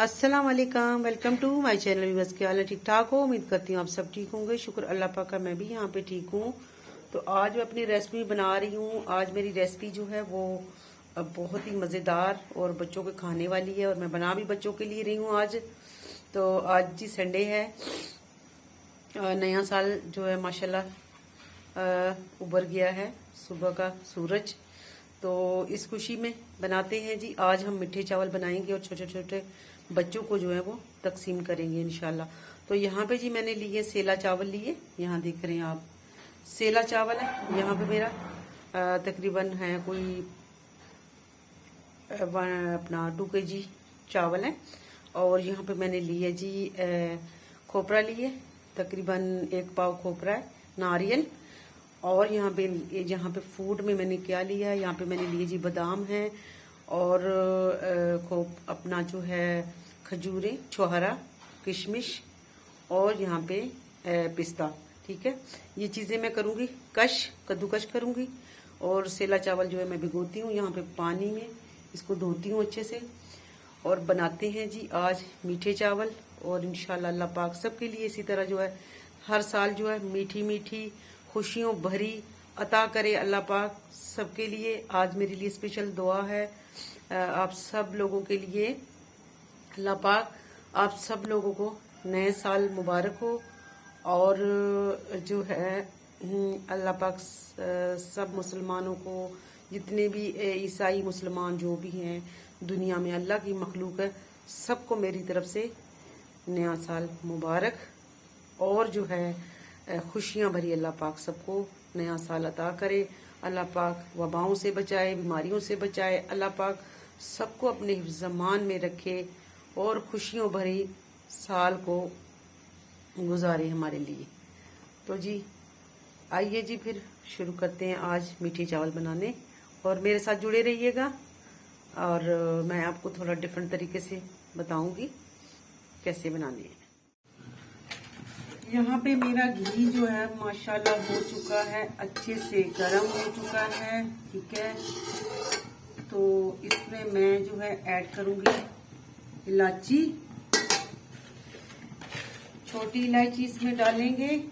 अस्सलाम वालेकुम, welcome to my channel. Viewers, क्या हाल है? ठीक ठाक हो? उम्मीद करती हूँ आप सब ठीक होंगे। शुक्र अल्लाह पाक का, मैं भी यहाँ पे ठीक हूँ। तो आज मैं अपनी रेसिपी बना रही हूँ। आज मेरी रेसिपी जो है वो बहुत ही मज़ेदार और बच्चों के खाने वाली है, और मैं बना भी बच्चों के लिए रही हूँ आज। तो आज जी संडे है, नया साल जो है माशाल्लाह उभर गया है, सुबह का सूरज। तो इस खुशी में बनाते हैं जी, आज हम मीठे चावल बनाएंगे और छोटे छोटे बच्चों को जो है वो तकसीम करेंगे इंशाल्लाह। तो यहाँ पे जी मैंने लिए सेला चावल लिए, यहाँ देख रहे हैं आप, सेला चावल है। यहाँ पे मेरा तकरीबन है कोई अपना 2 kg चावल है। और यहाँ पे मैंने लिए जी खोपरा लिए, तकरीबन 1 पाव खोपरा है, नारियल। और यहाँ पे फूड में मैंने क्या लिया है, यहाँ पे मैंने लिए जी बादाम है, और अपना जो है खजूरें, छोहरा, किशमिश, और यहाँ पे पिस्ता। ठीक है, ये चीज़ें मैं करूँगी कद्दूकश करूँगी। और सेला चावल जो है मैं भिगोती हूँ यहाँ पे पानी में, इसको धोती हूँ अच्छे से, और बनाते हैं जी आज मीठे चावल। और इंशाल्लाह अल्लाह पाक सबके लिए इसी तरह जो है हर साल जो है मीठी मीठी खुशियों भरी अता करे अल्लाह पाक सबके लिए। आज मेरे लिए स्पेशल दुआ है आप सब लोगों के लिए। अल्लाह पाक आप सब लोगों को नए साल मुबारक हो। और जो है अल्लाह पाक सब मुसलमानों को, जितने भी ईसाई मुसलमान जो भी हैं दुनिया में, अल्लाह की मखलूक है, सबको मेरी तरफ से नया साल मुबारक। और जो है खुशियां भरी अल्लाह पाक सबको नया साल अता करे। अल्लाह पाक वबाओं से बचाए, बीमारियों से बचाए। अल्लाह पाक सबको अपने हिफ्ज़-ए-मान में रखे और खुशियों भरी साल को गुजारे हमारे लिए। तो जी आइए जी फिर शुरू करते हैं आज मीठे चावल बनाने, और मेरे साथ जुड़े रहिएगा। और मैं आपको थोड़ा डिफरेंट तरीके से बताऊंगी कैसे बनाने हैं। यहाँ पे मेरा घी जो है माशाल्लाह हो चुका है, अच्छे से गर्म हो चुका है। ठीक है, तो इसमें मैं जो है ऐड करूंगी इलायची, छोटी इलायची इसमें डालेंगे।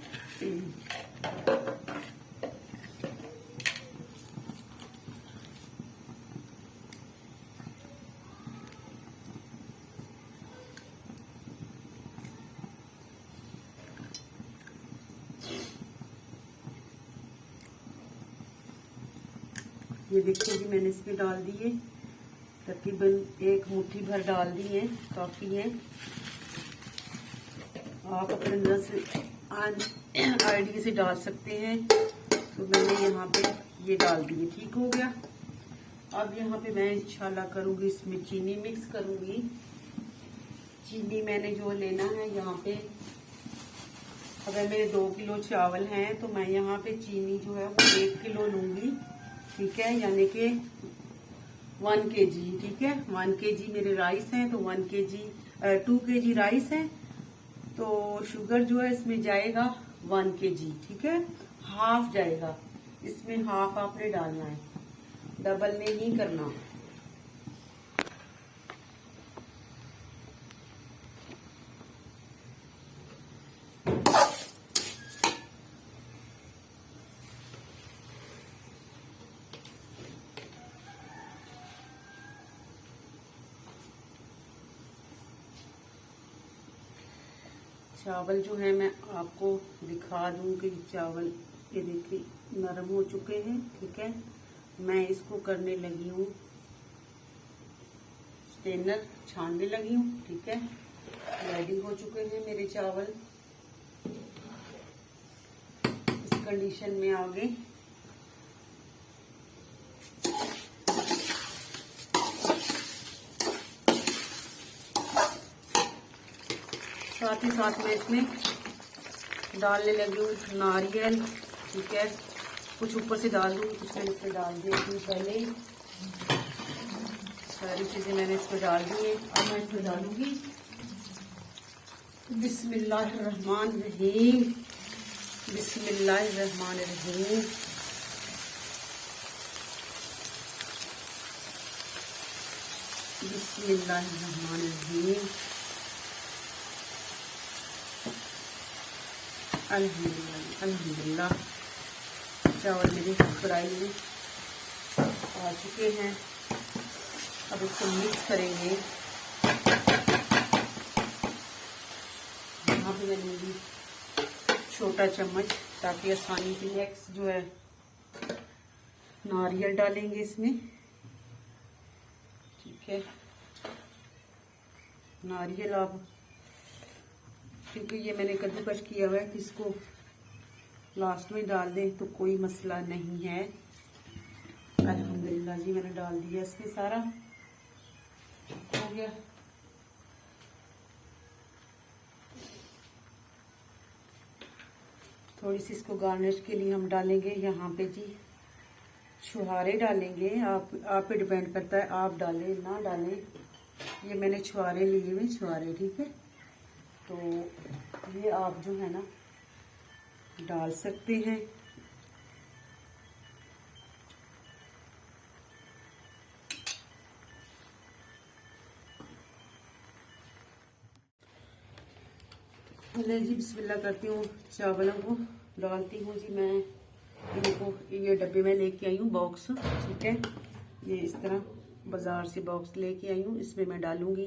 ये देखिए जी मैंने इसमें डाल दिए, तकरीबन 1 मुट्ठी भर डाल दिए, काफ़ी है। आप अपने नजर आइडिया से डाल सकते हैं। तो मैंने यहाँ पे ये डाल दिए, ठीक हो गया। अब यहाँ पे मैं इंशाल्लाह करूँगी इसमें चीनी मिक्स करूँगी। चीनी मैंने जो लेना है यहाँ पे, अगर मेरे 2 किलो चावल हैं तो मैं यहाँ पे चीनी जो है वो 1 किलो लूँगी। ठीक है, यानी कि 1 kg। ठीक है, 1 kg मेरे राइस हैं, तो 2 kg राइस है, तो शुगर जो है इसमें जाएगा 1 kg। ठीक है, हाफ जाएगा इसमें, हाफ आपने डालना है, डबल नहीं करना। चावल जो है मैं आपको दिखा दूं कि चावल ये देखिए नरम हो चुके हैं। ठीक है, मैं इसको करने लगी हूँ, स्ट्रेनर छानने लगी हूँ। ठीक है, रेडी हो चुके हैं मेरे चावल। इस कंडीशन में आ गए। साथ ही साथ में इसमें डालने लगी हूँ नारियल। ठीक है, कुछ ऊपर से डाल दूँगी, कुछ मैंने इसमें डाल दिया थी पहले ही। सारी चीज़ें मैंने इसमें डाल दी है। अब मैं इसमें डालूंगी बिस्मिल्लाहिर्रहमानिर्रहीम, बिस्मिल्लाहिर्रहमानिर्रहीम। बिस्मिल्लाहिर्रहमानिर्रहीम। अल्हम्दुलिल्लाह अल्हम्दुलिल्लाह। चावल मेरे फ्राई में आ चुके हैं। अब इसको मिक्स करेंगे। यहाँ पे मैं लूँगी छोटा चम्मच ताकि आसानी के नेक्स्ट जो है नारियल डालेंगे इसमें। ठीक है, नारियल आप, क्योंकि ये मैंने कद्दूकस किया हुआ है कि इसको लास्ट में डाल दें तो कोई मसला नहीं है। अल्हम्दुलिल्लाह जी, मैंने डाल दिया इसमें, सारा हो गया। थोड़ी सी इसको गार्निश के लिए हम डालेंगे यहाँ पे जी छुहारे डालेंगे। आप पे डिपेंड करता है, आप डालें ना डालें। ये मैंने छुहारे लिए हुए, छुहारे, ठीक है। तो ये आप जो है ना डाल सकते हैं। पहले जी बिस्मिल्लाह करती हूँ, चावलों को डालती हूँ जी मैं। इनको ये डब्बे में लेके आई हूँ बॉक्स, ठीक है। ये इस तरह बाजार से बॉक्स लेके आई हूँ, इसमें मैं डालूंगी,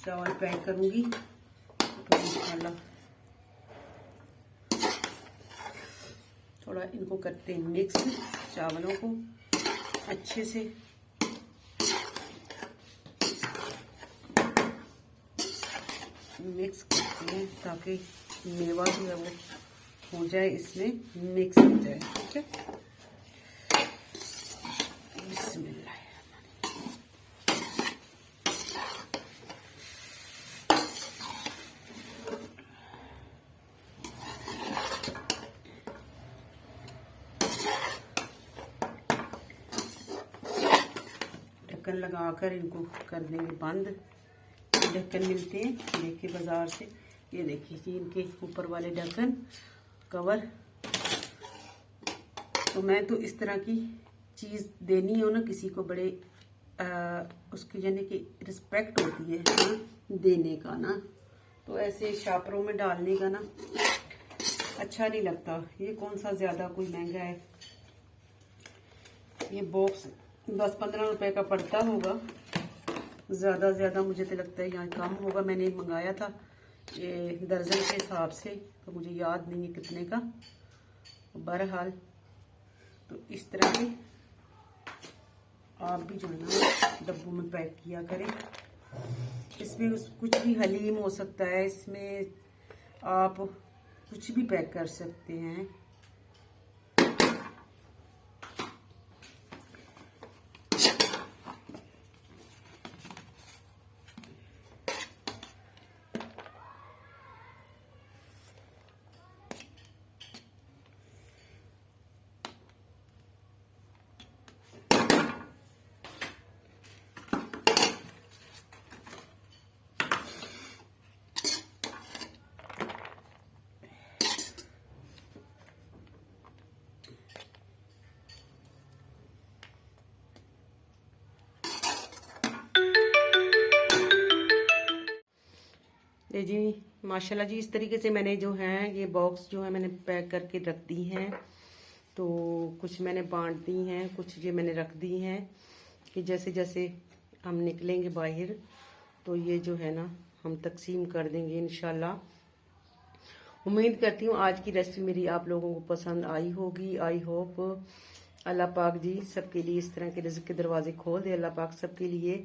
चावल पैक करूंगी। तो इंशाल्लाह थोड़ा इनको करते हैं मिक्स, चावलों को अच्छे से। मिक्स करते हैं ताकि मेवा जो है वो हो जाए, इसमें मिक्स हो जाए, ठीक है। बिस्मिल्लाह। ढक्कन लगाकर इनको कर देंगे बंद। ढक्कन मिलते हैं देखिए बाजार से, ये देखिए जी इनके ऊपर वाले ढक्कन कवर। तो मैं तो इस तरह की चीज़ देनी हो ना किसी को, बड़े उसकी यानी कि रिस्पेक्ट होती है ना देने का ना, तो ऐसे शापरों में डालने का ना अच्छा नहीं लगता। ये कौन सा ज़्यादा कोई महंगा है, ये बॉक्स 10-15 रुपए का पड़ता होगा, ज़्यादा मुझे तो लगता है यहाँ कम होगा। मैंने मंगाया था ये दर्जन के हिसाब से, तो मुझे याद नहीं है कितने का। बहरहाल तो इस तरह के आप भी जो है ना डब्बों में पैक किया करें। इसमें कुछ भी हलीम हो सकता है, इसमें आप कुछ भी पैक कर सकते हैं। ये जी माशाल्लाह जी, इस तरीके से मैंने जो है ये बॉक्स जो है मैंने पैक करके रख दी हैं। तो कुछ मैंने बांट दी हैं, कुछ ये मैंने रख दी हैं कि जैसे जैसे हम निकलेंगे बाहर तो ये जो है ना हम तकसीम कर देंगे इंशाल्लाह। उम्मीद करती हूँ आज की रेसिपी मेरी आप लोगों को पसंद आई होगी। आई होप अल्लाह पाक जी सबके लिए इस तरह के रिज़्क़ के दरवाजे खोल दे। अल्लाह पाक सबके लिए